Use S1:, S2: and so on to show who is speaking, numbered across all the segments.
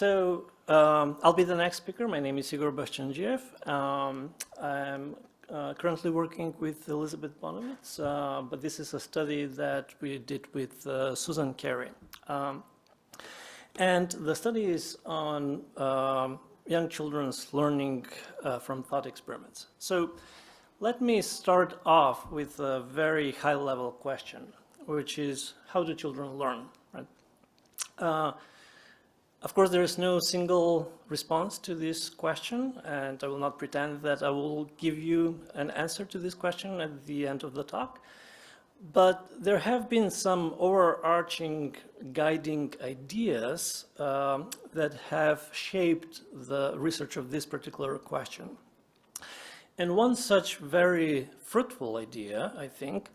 S1: I'll be the next speaker. My name is Igor Bascandziev. I'm currently working with Elizabeth Bonowitz, but this is a study that we did with Susan Carey. And the study is on young children's learning from thought experiments. So let me start off with a very high-level question, which is, how do children learn? Right? Of course, there is no single response to this question, and I will not pretend that I will give you an answer to this question at the end of the talk. But there have been some overarching guiding ideas that have shaped the research of this particular question. And one such very fruitful idea, I think,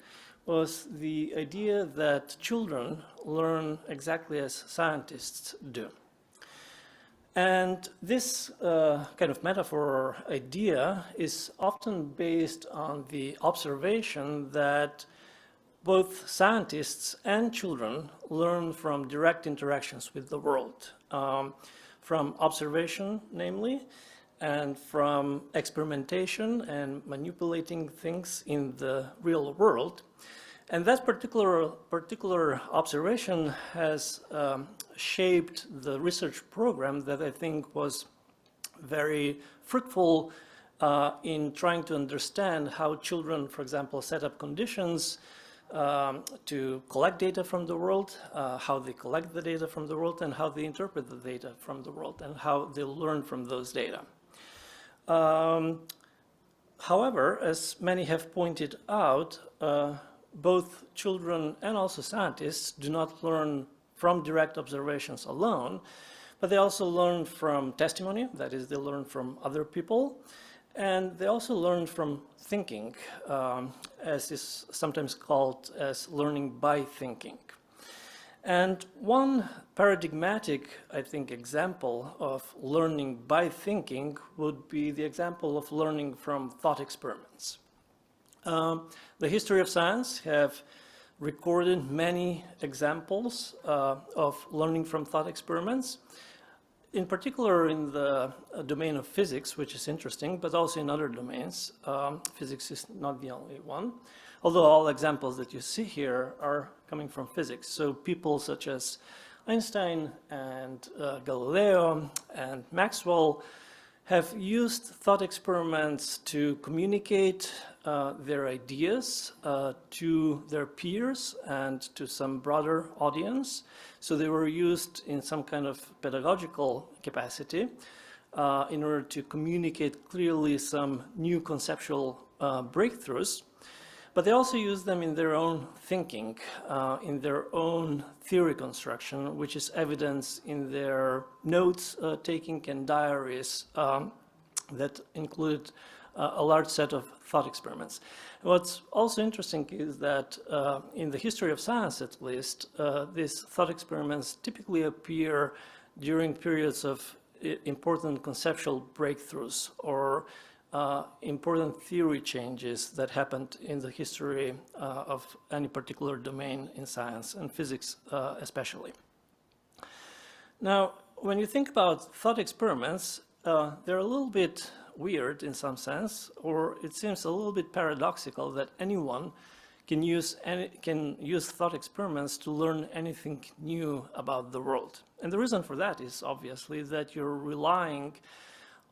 S1: was the idea that children learn exactly as scientists do. And this kind of metaphor or idea is often based on the observation that both scientists and children learn from direct interactions with the world, from observation, namely, and from experimentation and manipulating things in the real world. And that particular observation has shaped the research program that I think was very fruitful in trying to understand how children, for example, set up conditions to collect data from the world, how they collect the data from the world, and how they interpret the data from the world, and how they learn from those data. However, as many have pointed out, both children and also scientists do not learn from direct observations alone, but they also learn from testimony, that is, they learn from other people, and they also learn from thinking, as is sometimes called as learning by thinking. And one paradigmatic, I think, example of learning by thinking would be the example of learning from thought experiments. The history of science have recorded many examples of learning from thought experiments, in particular in the domain of physics, which is interesting, but also in other domains. Physics is not the only one, although all examples that you see here are coming from physics. So people such as Einstein and Galileo and Maxwell have used thought experiments to communicate their ideas to their peers and to some broader audience. So they were used in some kind of pedagogical capacity in order to communicate clearly some new conceptual breakthroughs. But they also use them in their own thinking, in their own theory construction, which is evidenced in their notes taking and diaries that include a large set of thought experiments. What's also interesting is that in the history of science, at least, these thought experiments typically appear during periods of important conceptual breakthroughs or important theory changes that happened in the history of any particular domain in science and physics especially. Now, when you think about thought experiments, they're a little bit weird in some sense, or it seems a little bit paradoxical that anyone can use thought experiments to learn anything new about the world. And the reason for that is obviously that you're relying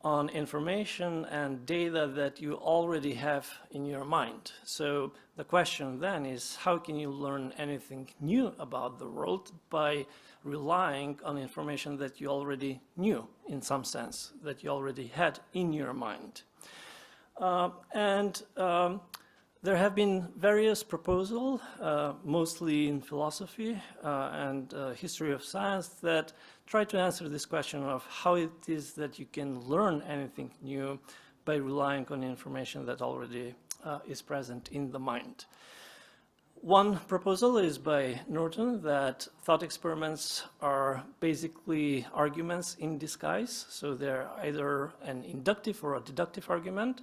S1: on information and data that you already have in your mind. So the question then is, how can you learn anything new about the world by relying on information that you already knew, in some sense, that you already had in your mind? There have been various proposals, mostly in philosophy and history of science, that try to answer this question of how it is that you can learn anything new by relying on information that already is present in the mind. One proposal is by Norton that thought experiments are basically arguments in disguise, so they're either an inductive or a deductive argument.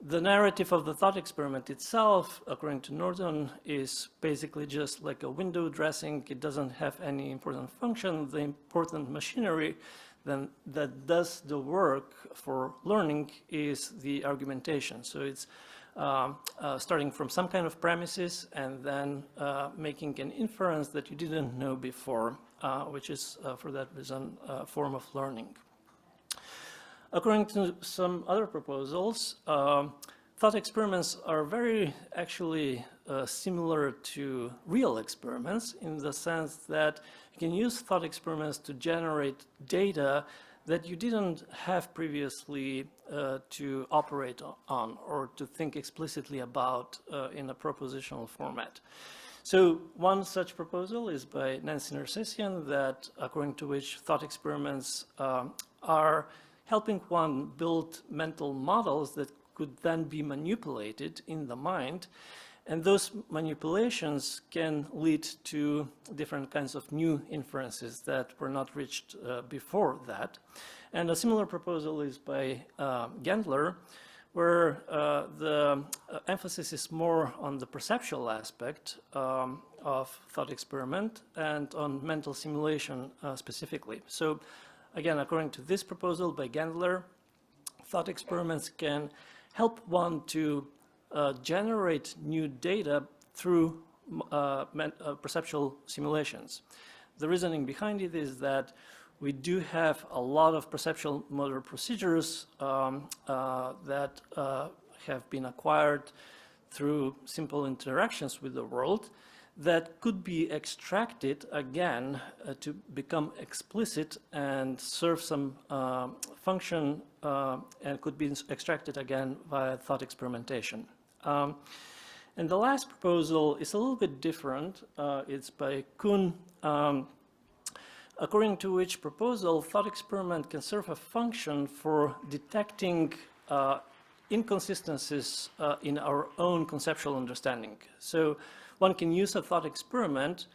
S1: The narrative of the thought experiment itself, according to Norton, is basically just like a window dressing. It doesn't have any important function. The important machinery then that does the work for learning is the argumentation. So it's starting from some kind of premises and then making an inference that you didn't know before, which is, for that reason, a form of learning. According to some other proposals, thought experiments are very actually similar to real experiments in the sense that you can use thought experiments to generate data that you didn't have previously to operate on or to think explicitly about in a propositional format. So one such proposal is by Nancy Nersessian that according to which thought experiments are helping one build mental models that could then be manipulated in the mind. And those manipulations can lead to different kinds of new inferences that were not reached before that. And a similar proposal is by Gendler, where the emphasis is more on the perceptual aspect of thought experiment and on mental simulation specifically. So again, according to this proposal by Gendler, thought experiments can help one to generate new data through perceptual simulations. The reasoning behind it is that we do have a lot of perceptual motor procedures that have been acquired through simple interactions with the world that could be extracted again to become explicit and serve some function and could be extracted again via thought experimentation. And the last proposal is a little bit different. It's by Kuhn, according to which proposal thought experiment can serve a function for detecting inconsistencies in our own conceptual understanding. So one can use a thought experiment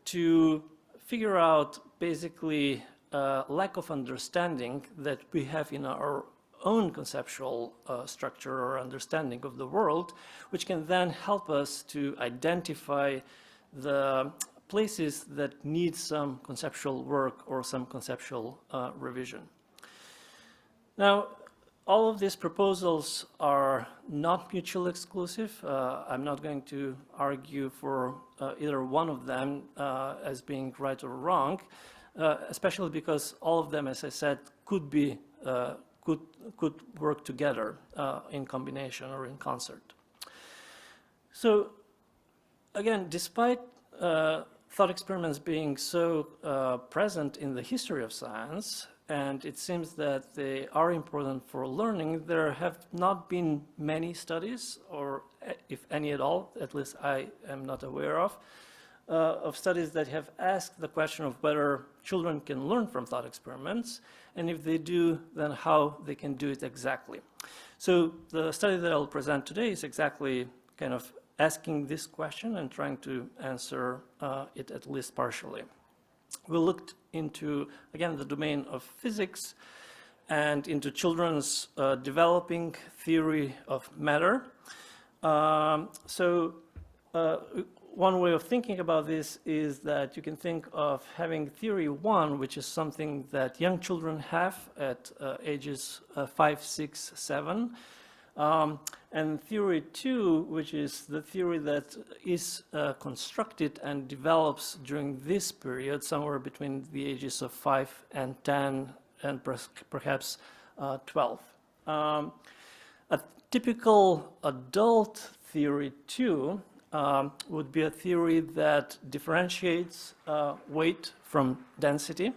S1: to figure out basically lack of understanding that we have in our own conceptual structure or understanding of the world, which can then help us to identify the places that need some conceptual work or some conceptual revision. Now, all of these proposals are not mutually exclusive. I'm not going to argue for either one of them as being right or wrong, especially because all of them, as I said, could be could work together in combination or in concert. So again, despite thought experiments being so present in the history of science, and it seems that they are important for learning, there have not been many studies, or if any at all, at least I am not aware of studies that have asked the question of whether children can learn from thought experiments, and if they do, then how they can do it exactly. So the study that I'll present today is exactly kind of asking this question and trying to answer it at least partially. We looked into, again, the domain of physics and into children's developing theory of matter. One way of thinking about this is that you can think of having theory 1, which is something that young children have at ages 5, 6, 7. And theory 2, which is the theory that is constructed and develops during this period, somewhere between the ages of 5 and 10 and perhaps 12. A typical adult theory 2 would be a theory that differentiates weight from density,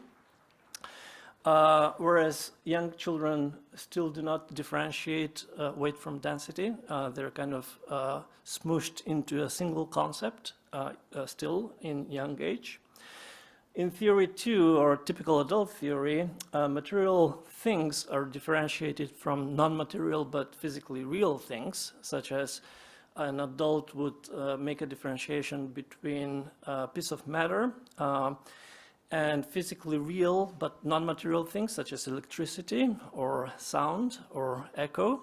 S1: whereas young children still do not differentiate weight from density. They're kind of smooshed into a single concept still in young age. In theory 2, or typical adult theory, material things are differentiated from non-material but physically real things, such as an adult would make a differentiation between a piece of matter and physically real but non-material things such as electricity or sound or echo.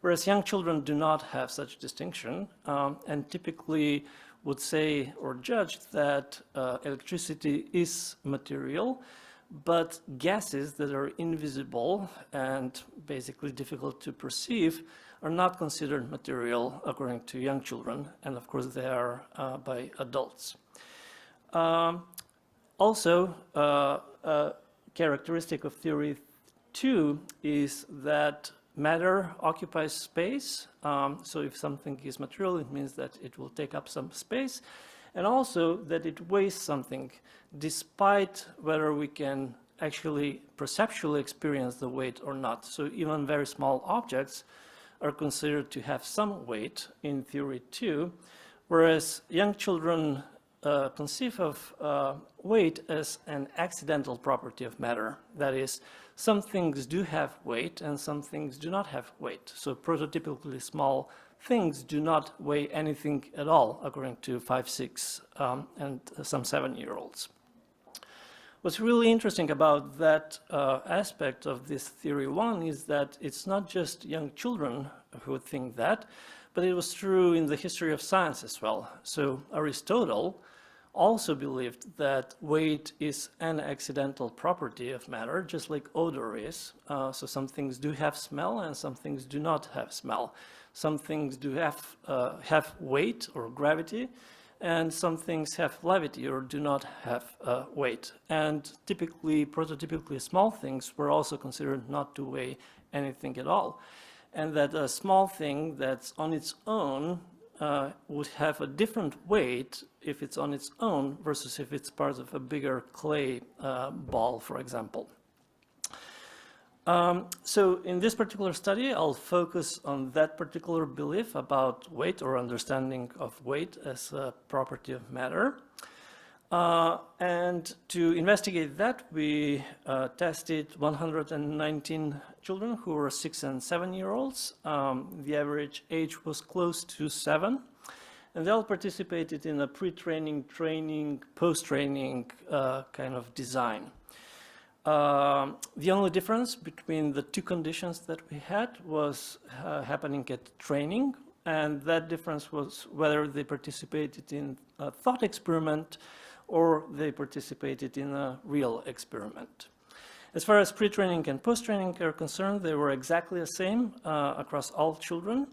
S1: whereas young children do not have such distinction and typically would say or judge that electricity is material, but gases that are invisible and basically difficult to perceive are not considered material according to young children, and of course they are by adults. Also, a characteristic of theory 2 is that matter occupies space. So if something is material, it means that it will take up some space, and also that it weighs something, despite whether we can actually perceptually experience the weight or not. So even very small objects are considered to have some weight in theory 2, whereas young children conceive of weight as an accidental property of matter. That is, some things do have weight and some things do not have weight. So prototypically small things do not weigh anything at all, according to 5, 6, and some 7-year-olds. What's really interesting about that aspect of this theory 1 is that it's not just young children who think that, but it was true in the history of science as well. So Aristotle also believed that weight is an accidental property of matter, just like odor is. So some things do have smell and some things do not have smell. Some things do have weight or gravity, and some things have levity or do not have weight. And typically, prototypically small things were also considered not to weigh anything at all. And that a small thing that's on its own would have a different weight if it's on its own versus if it's part of a bigger clay ball, for example. So in this particular study, I'll focus on that particular belief about weight or understanding of weight as a property of matter. And to investigate that, we tested 119 children who were 6 and 7-year-olds. The average age was close to 7. And they all participated in a pre-training, training, post-training kind of design. The only difference between the two conditions that we had was happening at training, and that difference was whether they participated in a thought experiment or they participated in a real experiment. As far as pre-training and post-training are concerned, they were exactly the same across all children.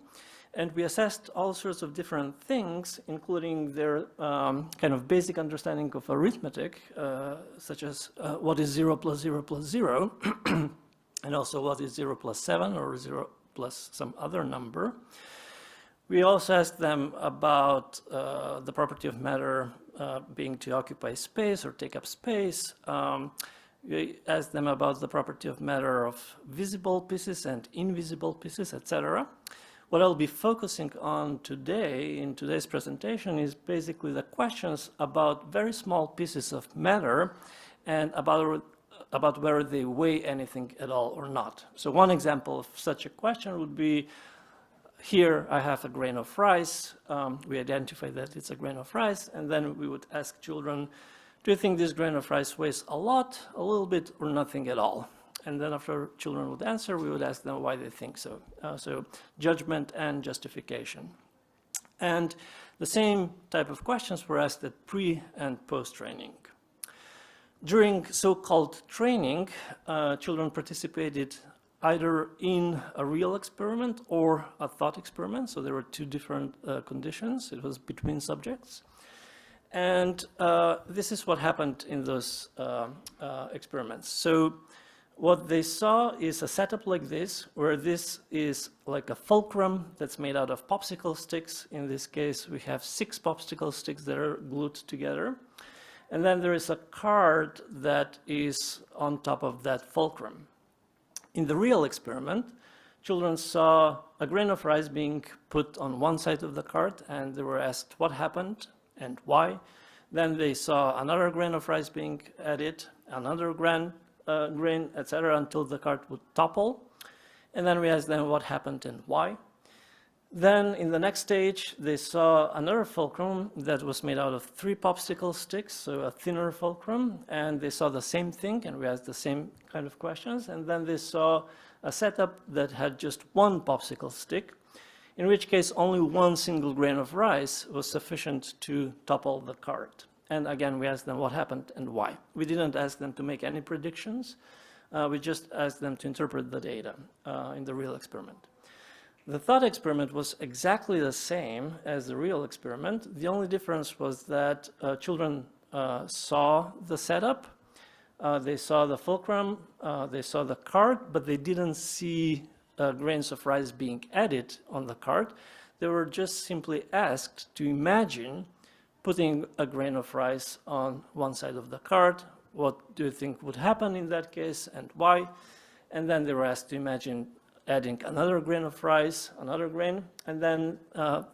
S1: And we assessed all sorts of different things, including their kind of basic understanding of arithmetic, such as what is 0 plus 0 plus 0, and also what is 0 plus 7 or 0 plus some other number. We also asked them about the property of matter being to occupy space or take up space. We asked them about the property of matter of visible pieces and invisible pieces, etc. What I'll be focusing on today, in today's presentation, is basically the questions about very small pieces of matter and about whether they weigh anything at all or not. So one example of such a question would be, here I have a grain of rice. We identify that it's a grain of rice, and then we would ask children, do you think this grain of rice weighs a lot, a little bit, or nothing at all? And then after children would answer, we would ask them why they think so. So judgment and justification. And the same type of questions were asked at pre- and post-training. During so-called training, children participated either in a real experiment or a thought experiment. So there were two different conditions. It was between subjects. And this is what happened in those experiments. So what they saw is a setup like this, where this is like a fulcrum that's made out of popsicle sticks. In this case, we have 6 popsicle sticks that are glued together. And then there is a card that is on top of that fulcrum. In the real experiment, children saw a grain of rice being put on one side of the card, and they were asked what happened and why. Then they saw another grain of rice being added, another grain, etc., until the card would topple. And then we asked them what happened and why. Then in the next stage, they saw another fulcrum that was made out of 3 popsicle sticks, so a thinner fulcrum, and they saw the same thing, and we asked the same kind of questions. And then they saw a setup that had just 1 popsicle stick, in which case only 1 single grain of rice was sufficient to topple the cart. And again, we asked them what happened and why. We didn't ask them to make any predictions. We just asked them to interpret the data in the real experiment. The thought experiment was exactly the same as the real experiment. The only difference was that children saw the setup, they saw the fulcrum, they saw the cart, but they didn't see grains of rice being added on the cart. They were just simply asked to imagine putting a grain of rice on one side of the cart. What do you think would happen in that case and why? And then they were asked to imagine adding another grain of rice, another grain, and then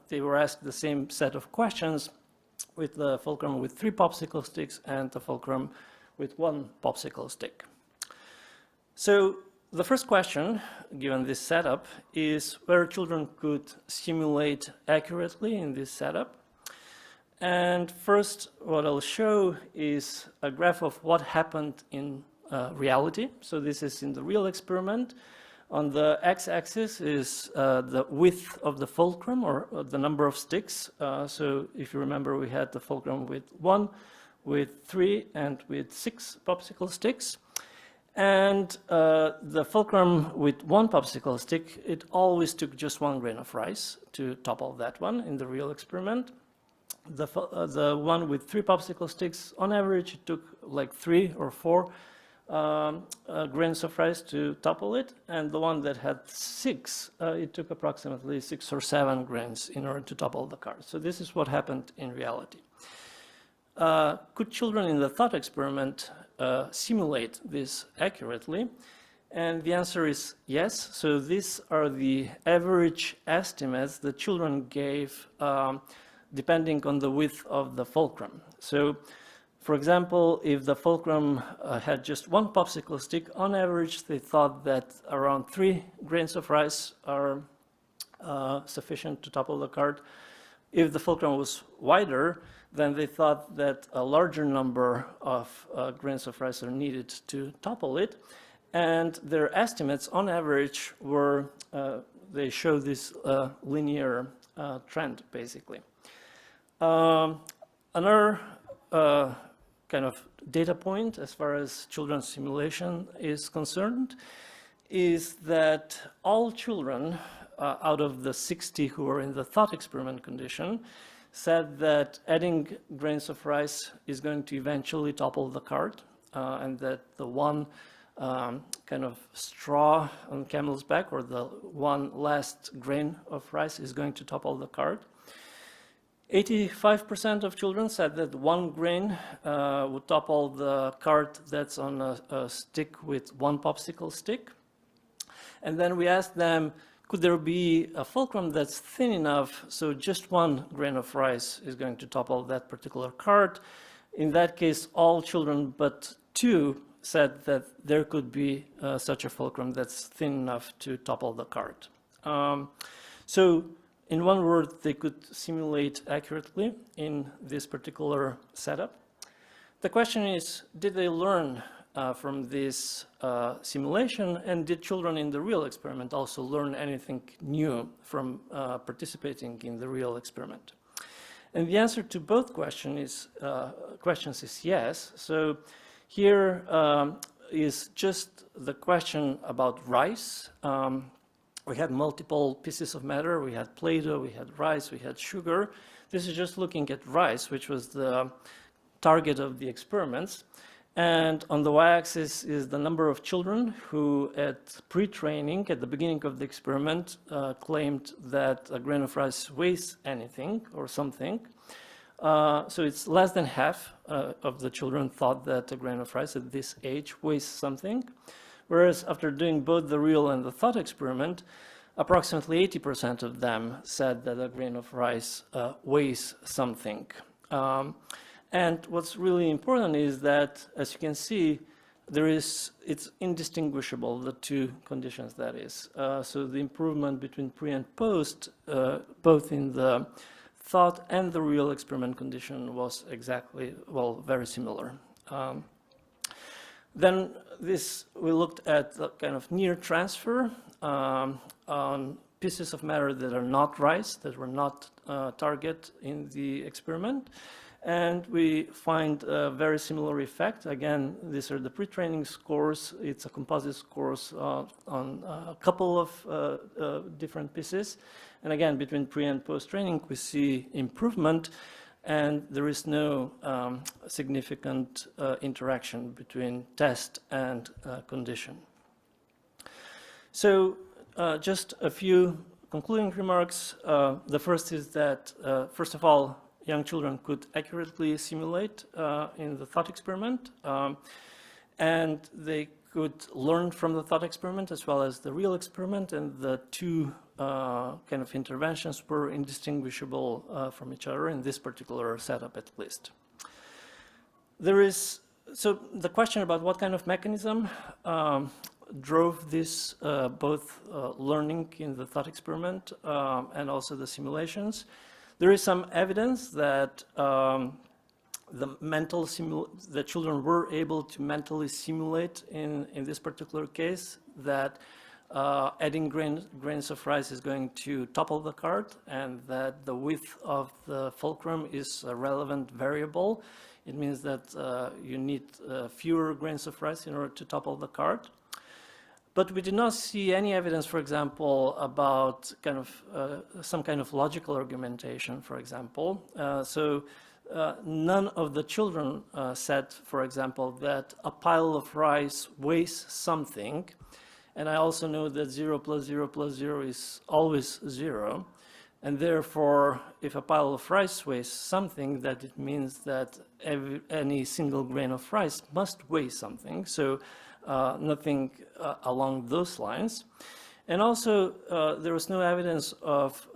S1: they were asked the same set of questions with the fulcrum with 3 popsicle sticks and the fulcrum with 1 popsicle stick. So the first question, given this setup, is whether children could simulate accurately in this setup. And first, what I'll show is a graph of what happened in reality. So this is in the real experiment. On the x-axis is the width of the fulcrum, or the number of sticks. So if you remember, we had the fulcrum with 1, with 3, and with 6 popsicle sticks. And the fulcrum with 1 popsicle stick, it always took just 1 grain of rice to topple that one in the real experiment. The one with 3 popsicle sticks, on average, it took like 3 or 4 grains of rice to topple it, and the one that had 6, it took approximately 6 or 7 grains in order to topple the cart. So this is what happened in reality. Could children in the thought experiment simulate this accurately? And the answer is yes. So these are the average estimates that children gave depending on the width of the fulcrum. So for example, if the fulcrum had just 1 popsicle stick, on average, they thought that around 3 grains of rice are sufficient to topple the cart. If the fulcrum was wider, then they thought that a larger number of grains of rice are needed to topple it. And their estimates, on average, were, they show this linear trend, basically. Another kind of data point as far as children's simulation is concerned is that all children out of the 60 who were in the thought experiment condition said that adding grains of rice is going to eventually topple the cart, and that the one kind of straw on camel's back, or the one last grain of rice, is going to topple the cart. 85% of children said that 1 grain would topple the cart that's on a stick with 1 popsicle stick. And then we asked them, could there be a fulcrum that's thin enough so just 1 grain of rice is going to topple that particular cart? In that case, all children but 2 said that there could be such a fulcrum that's thin enough to topple the cart. So in one word, they could simulate accurately in this particular setup. The question is, did they learn from this simulation, and did children in the real experiment also learn anything new from participating in the real experiment? And the answer to both questions is yes. So here is just the question about rice. We had multiple pieces of matter. We had Play-Doh, we had rice, we had sugar. This is just looking at rice, which was the target of the experiments. And on the y-axis is the number of children who, at pre-training, at the beginning of the experiment, claimed that a grain of rice weighs anything or something. So it's less than half of the children thought that a grain of rice at this age weighs something. Whereas after doing both the real and the thought experiment, approximately 80% of them said that a grain of rice weighs something. And what's really important is that, as you can see, it's indistinguishable, the two conditions, that is. So the improvement between pre and post, both in the thought and the real experiment condition, was exactly, well, very similar. Then we looked at the kind of near transfer on pieces of matter that are not rice, that were not target in the experiment. And we find a very similar effect. Again, these are the pre-training scores. It's a composite scores on a couple of different pieces. And again, between pre and post-training, we see improvement, and there is no significant interaction between test and condition. So just a few concluding remarks. The first is that, first of all, young children could accurately simulate in the thought experiment, and they could learn from the thought experiment as well as the real experiment, and the two kind of interventions were indistinguishable from each other in this particular setup, at least. So the question about what kind of mechanism drove this both learning in the thought experiment and also the simulations. There is some evidence that the children were able to mentally simulate in this particular case that adding grains of rice is going to topple the card, and that the width of the fulcrum is a relevant variable. It means that you need fewer grains of rice in order to topple the card. But we did not see any evidence, for example, about kind of some kind of logical argumentation, for example. None of the children said, for example, that a pile of rice weighs something. And I also know that 0 plus 0 plus 0 is always 0. And therefore, if a pile of rice weighs something, that it means that any single grain of rice must weigh something. So nothing along those lines. And also, there was no evidence of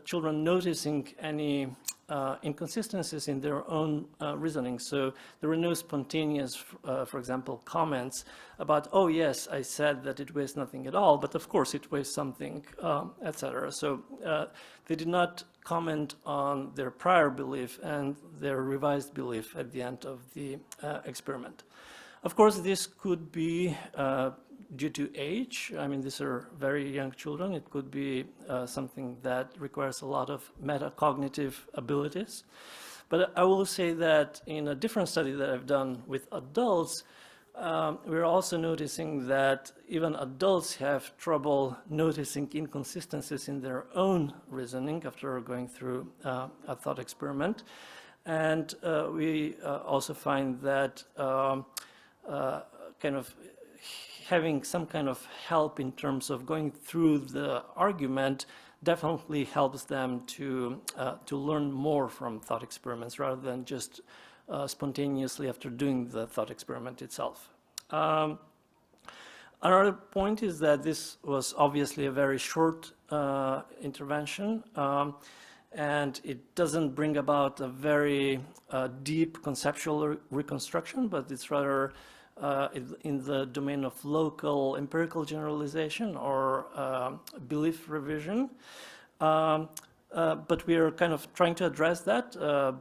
S1: children noticing any inconsistencies in their own reasoning. So there were no spontaneous, for example, comments about, oh yes, I said that it weighs nothing at all, but of course it weighs something, etc. So they did not comment on their prior belief and their revised belief at the end of the experiment. Of course, this could be due to age. I mean, these are very young children. It could be something that requires a lot of metacognitive abilities. But I will say that in a different study that I've done with adults, we're also noticing that even adults have trouble noticing inconsistencies in their own reasoning after going through a thought experiment. And we also find that kind of having some kind of help in terms of going through the argument definitely helps them to learn more from thought experiments rather than just spontaneously after doing the thought experiment itself. Another point is that this was obviously a very short intervention, and it doesn't bring about a very deep conceptual reconstruction, but it's rather in the domain of local empirical generalization or belief revision. But we are kind of trying to address that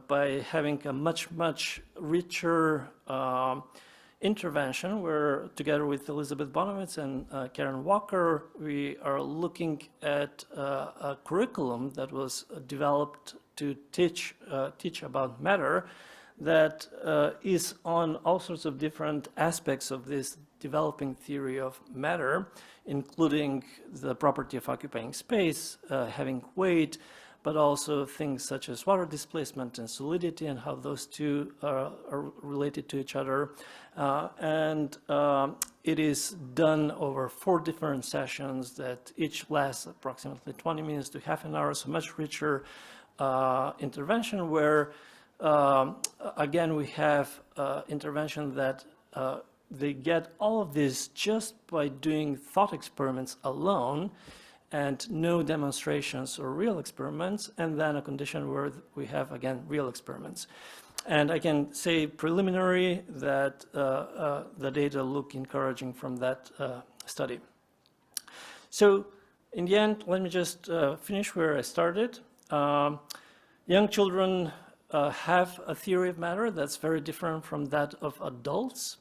S1: by having a much richer intervention where, together with Elizabeth Bonowitz and Karen Walker, we are looking at a curriculum that was developed to teach about matter that is on all sorts of different aspects of this developing theory of matter, including the property of occupying space, having weight, but also things such as water displacement and solidity and how those two are related to each other. It is done over 4 different sessions that each lasts approximately 20 minutes to half an hour, so much richer intervention where again, we have intervention that they get all of this just by doing thought experiments alone and no demonstrations or real experiments, and then a condition where we have, again, real experiments. And I can say preliminary that the data look encouraging from that study. So in the end, let me just finish where I started. Young children have a theory of matter that's very different from that of adults.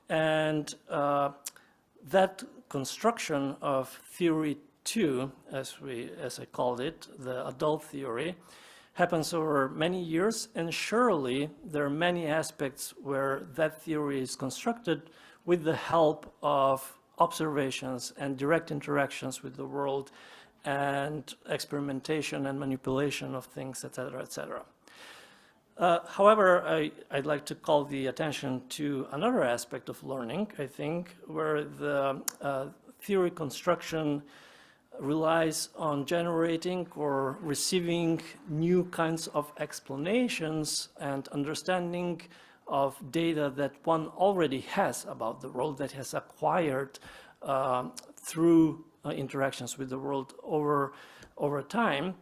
S1: And that construction of theory 2, as I called it, the adult theory, happens over many years, and surely there are many aspects where that theory is constructed with the help of observations and direct interactions with the world and experimentation and manipulation of things, etc., etc. However, I'd like to call the attention to another aspect of learning, I think, where the theory construction relies on generating or receiving new kinds of explanations and understanding of data that one already has about the world, that has acquired through interactions with the world over time,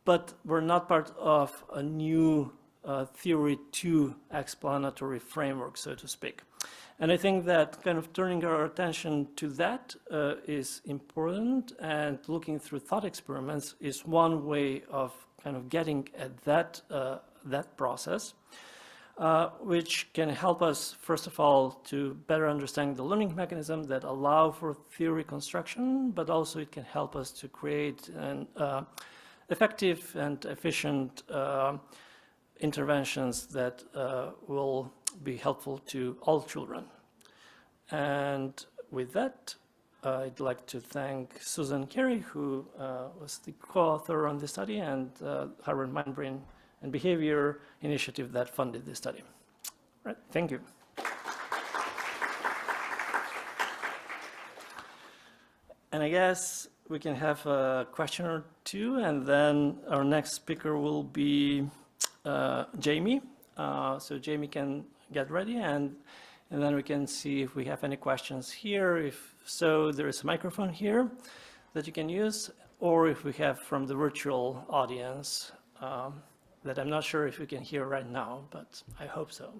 S1: but we're not part of a new theory 2 explanatory framework, so to speak. And I think that kind of turning our attention to that is important, and looking through thought experiments is one way of kind of getting at that, that process, which can help us, first of all, to better understand the learning mechanism that allow for theory construction, but also it can help us to create an effective and efficient interventions that will be helpful to all children. And with that, I'd like to thank Susan Carey, who was the co-author on this study, and Harvard Mind, Brain, and Behavior Initiative that funded this study. All right, thank you. And I guess we can have a question or two, and then our next speaker will be Jamie. So Jamie can get ready, and then we can see if we have any questions here. If so, there is a microphone here that you can use, or if we have from the virtual audience that I'm not sure if we can hear right now, but I hope so.